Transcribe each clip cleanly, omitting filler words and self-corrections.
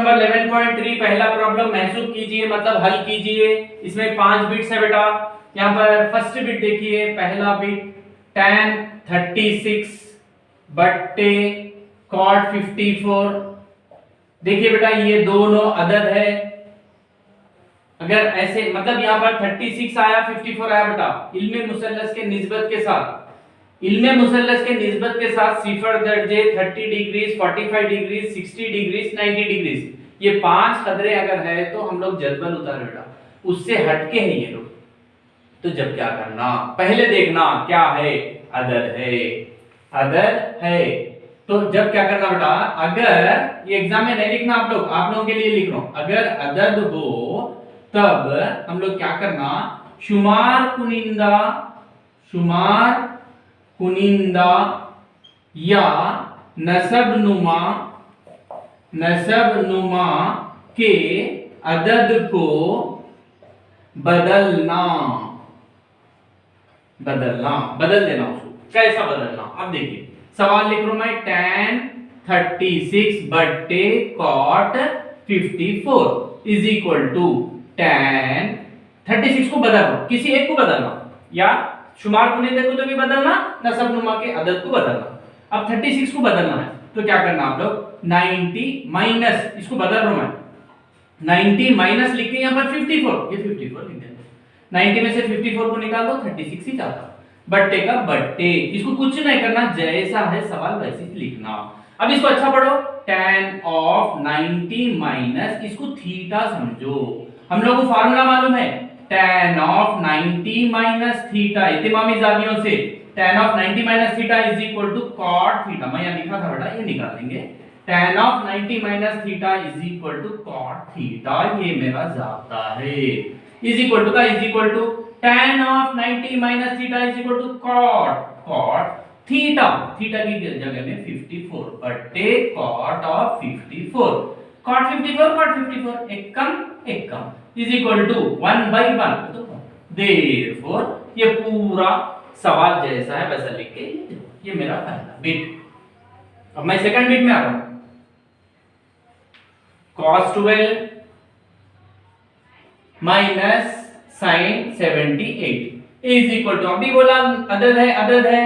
Number 11.3 पहला problem महसूस कीजिए, मतलब हल कीजिए। इसमें 5 बिट्स है बेटा। यहाँ पर फर्स्ट बिट देखिए, पहला बिट tan 36 बट्टे cot 54। देखिए बेटा ये दोनों अदद है। अगर ऐसे मतलब यहाँ पर 36 आया 54 आया बेटा, इल्मे मुसल्लस के निस्बत के साथ, इल्मे मुसल्लस के निस्बत के साथ सिफर दर्जे 30 डिग्री 45 डिग्री 60 डिग्री 90 डिग्री, ये 5 कदरे अगर है तो हम लोग जदवल उतारे बेटा, उससे हटके हैं ये लोग। तो जब क्या करना, पहले देखना क्या है, अदद है, अदद है। तो जब क्या करना बेटा, अगर ये एग्जाम में नहीं लिखना आप लोगों के लिए लिख रहा हूं, अगर अदद हो तब हम लोग क्या करना, शुमार कुनिंदा, शुमार कुनिंदा या नसब नुमा, नसब नुमा के अदद को बदलना, बदलना, बदल देना उसको। कैसा बदलना, अब देखिए सवाल लिख रहा हूं मैं, tan 36 बट्टे cot 54 is equal to tan 36 को बदल रहा हूं, किसी एक को बदलना, या शुमार कुनिंदे को तो भी बदलना, नसब नुमा के अदद को बदलना। अब 36 को बदलना है तो क्या करना आप लोग, 90 माइनस, इसको बदल रहा हूं मैं, 90 माइनस लिख के यहाँ पर 54, ये 54 लिख देंगे, 90 में से 54 को निकाल दो, 36 ही जाता, बट्टे का बट्टे, इसको कुछ नहीं करना, जैसा है सवाल वैसे ही लिखना। अब इसको अच्छा पढ़ो, tan ऑफ 90 माइनस, इसको थीटा समझो, हम लोगों को फार्मूला मालूम है, tan ऑफ 90 माइनस थीटा, इत्तिमामी जावियों से tan of 90 minus theta is equal to cot theta, मैं यहाँ लिखा था बेटा, ये निकाल देंगे, tan of 90 minus theta is equal to cot theta, ये मेरा जाता है, इज इक्वल टू का is equal to tan of 90 minus theta is equal to cot theta, theta की जगह में 54 बट्टे cot ऑफ 54, cot 54 एक कम इज इक्वल टू 1/1, तो देयरफॉर ये पूरा सवाल जैसा है वैसा लिख के ये मेरा पहला बिट। अब मैं सेकंड बिट में आ रहा हूं, cos 12 minus sin 78 is equal to, अभी बोला अदद है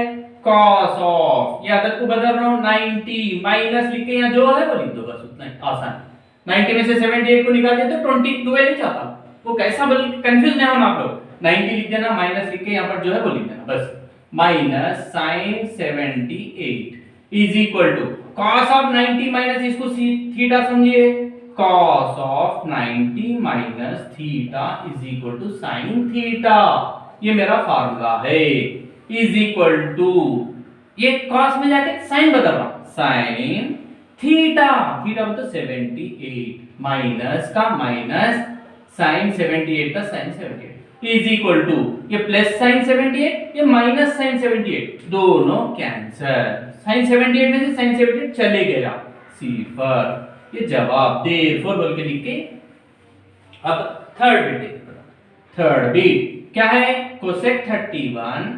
cos ऑफ, ये अदद को बदल रहा हूं, 90 माइनस लिख के यहाँ जो है वो लिख दो, बस उतना ही आसान। 90 में से 78 को निकाल दिया तो 12 ही चाहता, वो कैसा बोल, कंफ्यूज नहीं होना आप लोग, 90 लिख देना, माइनस लिख के यहाँ पर जो है वो लिख देना, बस minus sin 78 is equal to cos of 90 minus, इसको थीटा समझिए, cos of 90 minus theta is equal to sin theta, ये मेरा फार्मूला है, इज इक्वल टू, ये cos में जाके sin बदल रहा, sin थीटा, थीटा मतलब 78 माइनस का माइनस sin 78 का sin 78 इज इक्वल टू, ये प्लस sin 78 ये माइनस sin 78, दोनों कैंसिल, sin 78 में से sin 78 चले गया, सिफर, ये जवाब देयरफॉर बोल के लिख के। अब थर्ड बिट, थर्ड बिट क्या है, cosec 31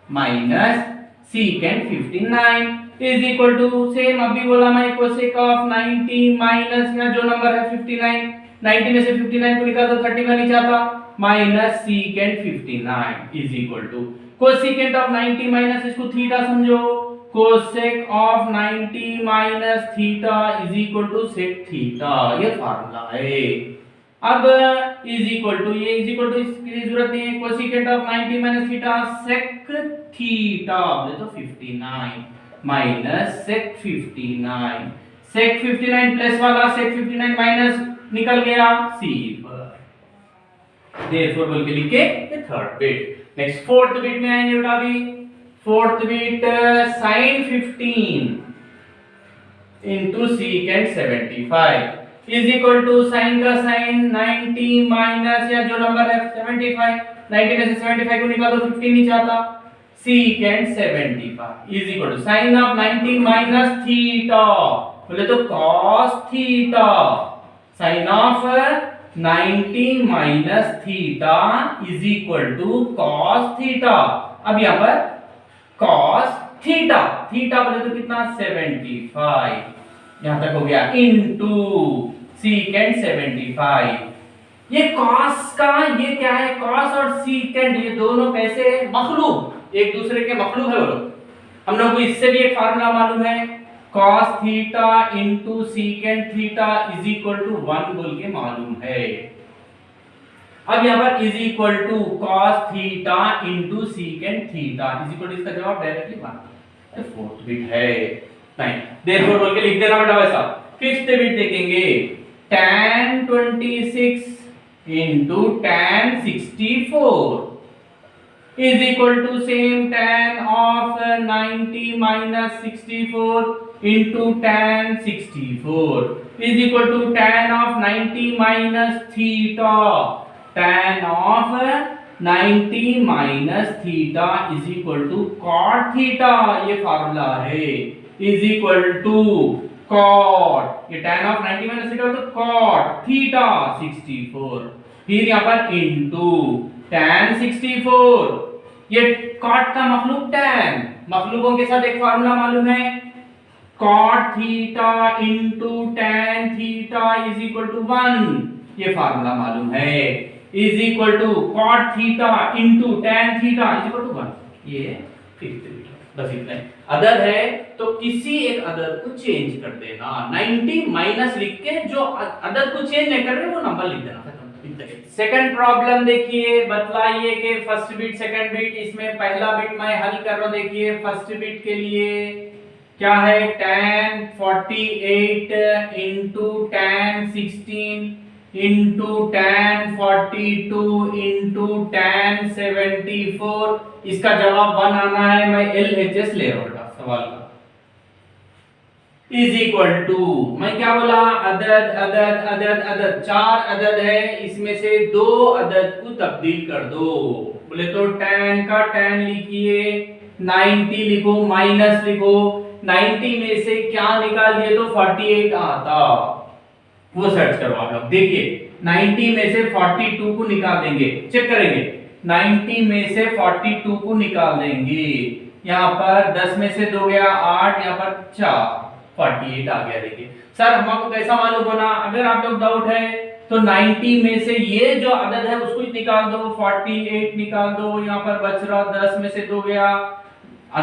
minus secant 59 is equal to, same अभी बोला मैं, कोसेक ऑफ 90 माइनस यहाँ जो नंबर है 59, 90 में से 59 को निकाल दो, 31 ही चाहता, minus secant 59 is equal to cosecant of 90 minus, इसको थीटा समझो, cosec of 90 minus theta is equal to sec theta, ये फार्मूला है। अब इज इक्वल टू, ये इज इक्वल टू इसकी जरूरत नहीं है, cosecant of 90 minus theta sec theta, तो 59 माइनस सेक 59, सेक 59 प्लस वाला सेक 59 माइनस निकल गया, सिफर, देयरफॉर बोल के लिख के ये third bit. Next fourth bit में आएंगे बेटा, अभी fourth bit sin 15 into secant 75 is equal to sin का sin 90 माइनस या जो नंबर है 75, 90 में से 75 को निकालो, 15 नहीं चाहता, secant 75 is equal to sin of 90 minus theta, बोले तो cos theta, sin of 90 minus theta is equal to cos theta. अब यहाँ पर cos थीटा, थीटा बोले तो कितना 75, यहां तक हो गया, इनटू सीकेंड 75। ये कॉस का ये क्या है, कॉस और सीकेंड ये दोनों कैसे है, मखलूक, एक दूसरे के मखलूक है बोलो। हम लोग को इससे भी एक फार्मूला मालूम है, cos theta into secant theta is equal to 1 बोल के मालूम है। अब यहाँ पर इज equal to cos theta into secant theta is equal to, इसका जवाब डायरेक्टली 1, फोर्थ बिट है नहीं, देयरफॉर बोल के लिख देना बेटा वैसा। फिफ्थ बिट देखेंगे, tan 26 into tan 64 is equal to same tan of 90 minus 64 into tan 64 is equal to tan of 90 minus theta, tan of 90 minus theta is equal to cot theta, ये formula है, is equal to cot, ये tan of 90 minus theta तो cot theta 64, फिर यहाँ पर into tan 64, ये cot का मखलूक tan, मखलूकों के साथ एक फार्मूला मालूम है, cot theta into tan theta is equal to 1, ये फार्मूला मालूम है, is equal to cot theta into tan theta is equal to 1, ये फिफ्थ बिट, बस इतना ही। अदर है तो किसी एक अदर को चेंज कर देना, 90 माइनस लिख के जो अदर को चेंज नहीं कर रहे वो नंबर लिख देना। सेकंड प्रॉब्लम देखिए, बतलाइए कि फर्स्ट बिट सेकंड बिट, इसमें पहला बिट मैं हल कर रहा हूं। देखिए फर्स्ट बिट के लिए क्या है, tan 48 into tan 16 into tan 42 into tan 74, इसका जवाब 1 आना है। मैं LHS ले रहा हूँ सवाल का, इज इक्वल टू, मैं क्या बोला, अदद अदद अदद अदद, 4 अदद है, इसमें से 2 अदद को तब्दील कर दो। बोले तो tan का tan लिखिए, 90 लिखो, माइनस लिखो, 90 में से क्या निकाल दिए तो 48 आता, वो सर्च करो आप लोग। देखिए 90 में से 42 को निकाल देंगे, चेक करेंगे, 90 में से 42 को निकाल देंगे, यहाँ पर 10 में से 2 गया 8, यहाँ पर 4, 48 आ गया। देखिए सर हमको कैसा मालूम होना, अगर आप लोग डाउट है तो 90 में से ये जो अदद है उसको निकाल दो, 48 निकाल दो, यहाँ पर बच रहा 10 में से 2 गया,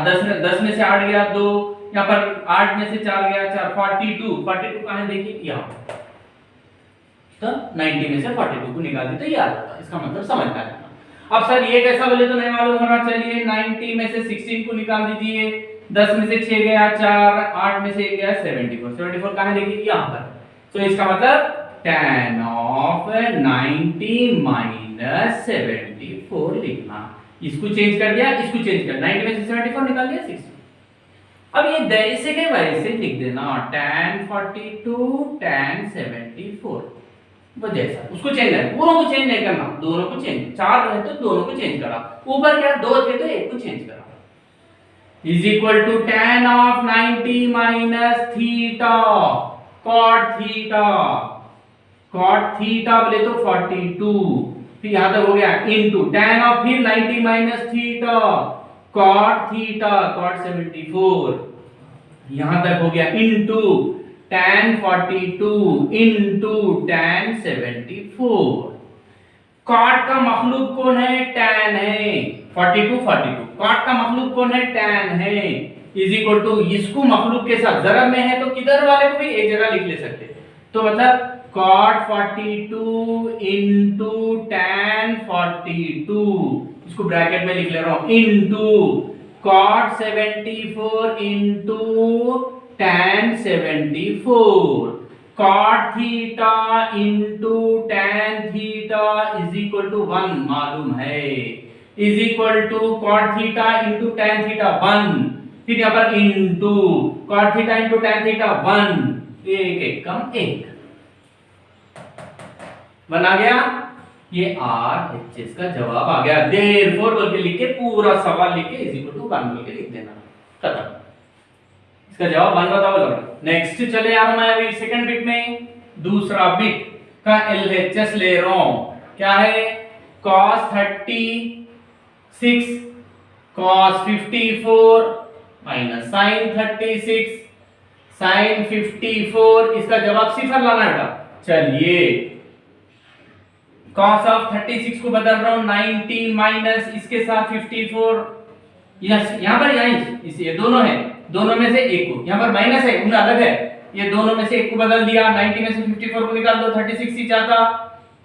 10 में से 8 गया 2, यहाँ पर 8 में से 4 गया 4, 42 कहाँ है देखिए यहाँ, तो 90 में से 42 को निकाल दी तो ये आ जाता, इसका मतलब समझ में आया। अब सर ये कैसा बोले तो नहीं मालूम होना, चलिए 90 में से 16 को निकाल दीजिए, 10 में से 6 गया 4, 8 में से 1 गया 74 कहाँ है देखिए यहाँ पर, तो इसका मतलब tan of 90 minus 74 लिखना, इसको चेंज कर दिया, इसको चेंज कर, 90 में से 74 निकाल दिया 60। अब ये जैसे के वैसे लिख देना, tan 42 tan 74 वो जैसा, उसको चेंज नहीं, पूरों को चेंज नहीं करना, दोनों को चेंज, 4 रहे तो दोनों को चेंज करा, ऊपर क्या 2 थे तो एक को चेंज करा, is equal to tan of 90 minus theta cot theta, cot theta बोले तो 42, फिर यहां तक हो गया, इनटू tan of फिर 90 minus theta cot theta cot 74, यहां तक हो गया, into tan 42 into tan 74। cot का मखलूक कौन है, tan है, 42 cot का मखलूक कौन है, tan है, इज इक्वल टू, इसको मखलूक के साथ जरब में है तो किधर वाले को भी एक जगह लिख ले सकते, तो मतलब cot 42 इनटू tan 42, इसको ब्रैकेट में लिख ले रहा हूं, into cot 74 into tan 74, cot theta into tan theta is equal to 1 मालूम है, is equal to cot theta into tan theta 1, फिर यहाँ पर into cot theta into tan theta 1, एक एक कम एक, बना गया, ये RHS का जवाब आ गया। देयरफॉर बोल के लिख के पूरा सवाल लिख के इज इक्वल टू 1 बोल के लिख देना, खत्म, इसका जवाब 1 बताओ लोग। नेक्स्ट चले आ रहा मैं अभी सेकंड बिट में, दूसरा बिट का LHS ले रहा हूं, क्या है, cos 36 cos 54 minus sin 36 sin 54, इसका जवाब सिफर लाना बेटा, चलिए cos ऑफ 36 को बदल रहा हूं 90 माइनस इसके साथ 54, यहां पर ये दोनों है, दोनों में से एक को, यहां पर माइनस है उन्हें अलग है, ये दोनों में से एक को बदल दिया, 90 में से 54 को निकाल दो, 36 ही चाहता,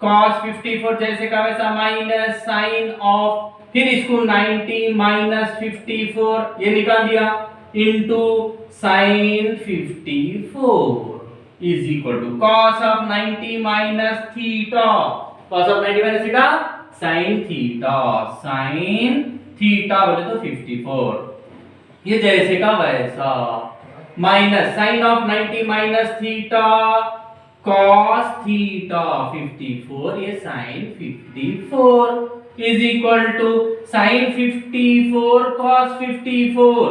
cos 54 जैसे का वैसा माइनस साइन ऑफ, फिर इसको 90 माइनस 54 ये निकाल दिया into sine 54 is equal to cos of 90 minus theta, cos of 90 minus theta sin theta, sin theta बोले तो 54, ये जैसे का वैसा, minus sine of 90 minus theta cos theta 54, ये sin 54 is equal to sin 54 cos 54,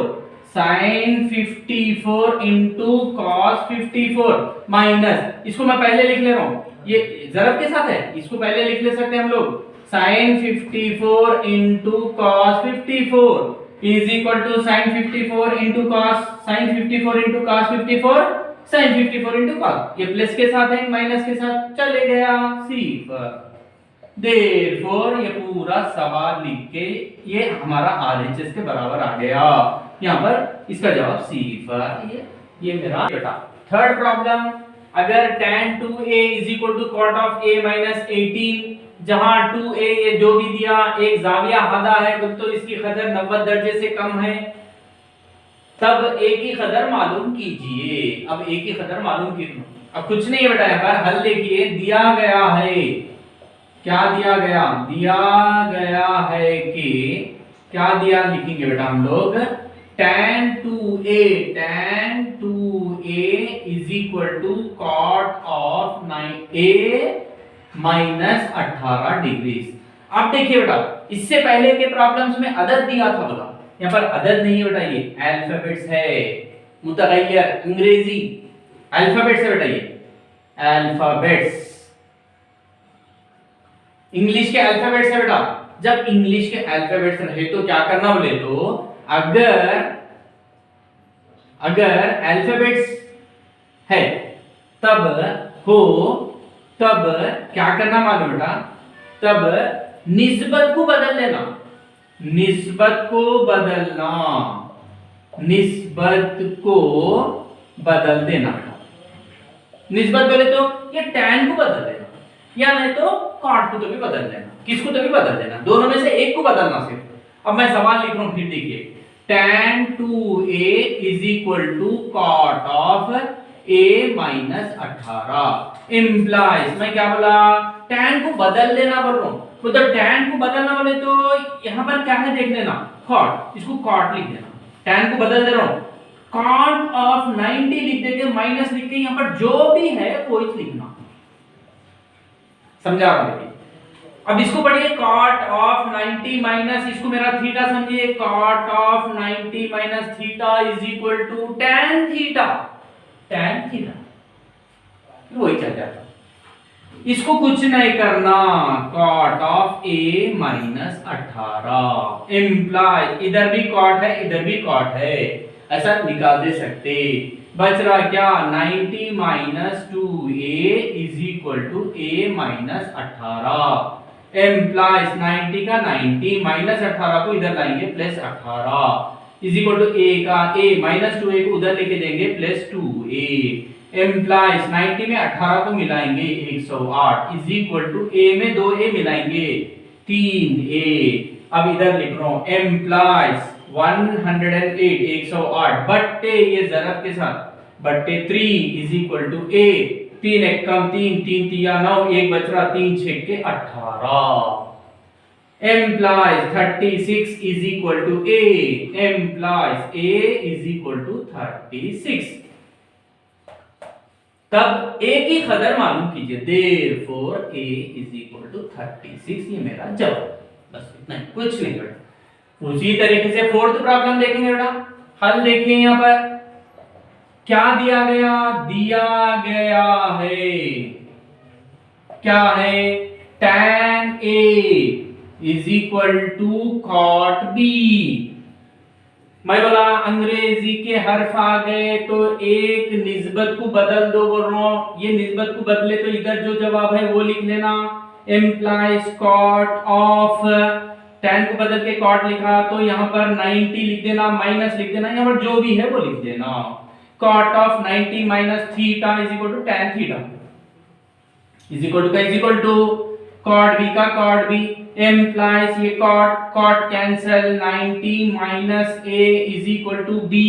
sin 54 into cos 54 minus, इसको मैं पहले लिख ले रहा हूं, ये जरब के साथ है, इसको पहले लिख ले सकते हैं हम लोग, sin 54 into cos 54 is equal to sin 54 into cos, sin 54 into cos 54, sin 54 into cos, ये प्लस के साथ है माइनस के साथ चले गया सी पर, देयरफॉर ये पूरा सवाल लिख के ये हमारा आरएचएस के बराबर आ गया, यहाँ पर इसका जवाब सी पर, ये मेरा बेटा। थर्ड प्रॉब्लम, अगर tan 2a is equal to cot of a minus 18, जहां 2a ये जो भी दिया एक जाविया आधा है तो इसकी कदर 90 दर्जे से कम है, तब a की कदर मालूम कीजिए। अब a की कदर मालूम कीजिए, अब कुछ नहीं है बेटा, यहाँ पर हल देखिए, दिया गया है, क्या दिया गया, दिया गया है कि क्या दिया लिखेंगे बेटा हम लोग, tan 2a is equal to cot of 9a minus 18 degree. अब देखिए बेटा, इससे पहले के प्रॉब्लम्स में अदद दिया था बोला, यहाँ पर अदद नहीं है बेटा, ये अल्फाबेट्स है, मुतगय्यर अंग्रेजी अल्फाबेट्स है बेटा, ये अल्फाबेट्स इंग्लिश के अल्फाबेट्स है बेटा। जब इंग्लिश के अल्फाबेट्स रहे तो क्या करना बोले तो, अगर अल्फाबेट्स है तब क्या करना मालूम बेटा, तब निस्बत को बदल लेना, निस्बत को बदलना, निस्बत को बदल देना बेटा। निस्बत बोले तो ये tan को बदल देना, या नहीं तो cot को तो भी बदल देना, किसको तो भी बदल देना, दोनों में से एक को बदलना सिर्फ। अब मैं सवाल लिख रहा हूं, फिर देखिए, tan 2a is equal to cot of a minus 18 implies, मैं क्या बोला, tan को बदल देना बोल रहा हूं, तो tan को बदलना बोले तो यहां पर क्या है देख लेना, cot, इसको cot लिख देना, tan को बदल दे रहा हूं, cot ऑफ 90 लिख देके माइनस लिख के यहां पर जो भी है वो ही लिखना, समझा रहा हूं। अब इसको पढ़िए, cot ऑफ 90 माइनस, इसको मेरा थीटा समझिए, cot of 90 minus theta is equal to tan theta, tan theta वही चल जाता, इसको कुछ नहीं करना, cot of a minus 18 implies, इधर भी cot है इधर भी cot है, ऐसा निकाल दे सकते। बच रहा क्या, 90 minus 2a is equal to a minus 18 implies 90 का 90 माइनस 18 को इधर लाएंगे plus 18 is equal to a का a माइनस 2a को उधर लेके देंगे प्लस 2a एम्प्लाइज 90 में 18 को मिलाएंगे 108 इज इक्वल टू a में 2a मिलाएंगे 3a। अब इधर लिख रहा हूं एम्प्लाइज 108 108 बट्टे ये जरब के साथ बट्टे 3 इज इक्वल टू a, 3 एक कम 3 3 तिया 9 एक बच रहा 3 6 के 18 implies 36 is equal to a, implies a is equal to 36। तब a की कदर मालूम कीजिए, therefore a is equal to 36, ये मेरा जवाब, बस इतना ही, कुछ नहीं बेटा। उसी तरीके से फोर्थ प्रॉब्लम देखेंगे बेटा, हल देखिए यहां पर क्या दिया गया, दिया गया है क्या है, tan a is equal to cot b मैं बोला अंग्रेजी के हर्फ आ गए तो एक निस्बत को बदल दो, बोल रहा हूं ये निस्बत को बदले तो इधर जो जवाब है वो लिख लेना, एम्प्लाइज कॉट ऑफ, 10 को बदल के कॉट लिखा तो यहाँ पर 90 लिख देना, माइनस लिख देना, यहाँ पर जो भी है वो लिख देना, cot of 90 minus theta is equal to tan theta is equal to cot B का कॉट बी, एम्प्लाइज ये cot cancel, 90 minus A is equal to B,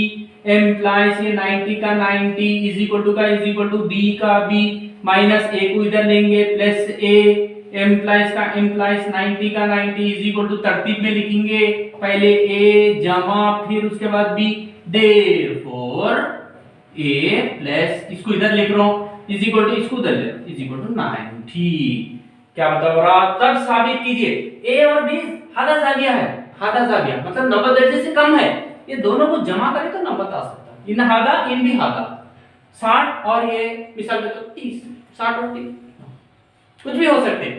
implies ये 90 का 90 इज इक्वल टू बी का बी, माइनस ए को इधर लेंगे plus A, implies का implies 90 का 90 इज इक्वल टू तरतीब में लिखेंगे, पहले ए जमा फिर उसके बाद बी, देयरफॉर ए प्लस इसको इधर लिख रहा हूं इज इक्वल टू इसको इधर इज इक्वल टू 90। क्या बता रहा, तब साबित कीजिए ए और बी हादा जाविया है, हादा जाविया मतलब 90 दर्जे से कम है, ये दोनों को जमा करें तो 90 आ सकता है, इन हादा इन भी हादा, 60 और ये मिसाल में तो 30, 60 और 30 कुछ भी हो सकते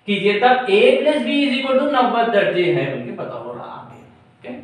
कीजिए, तब a plus B is equal to 90 दर्जे है बोल के पता हो रहा है। ओके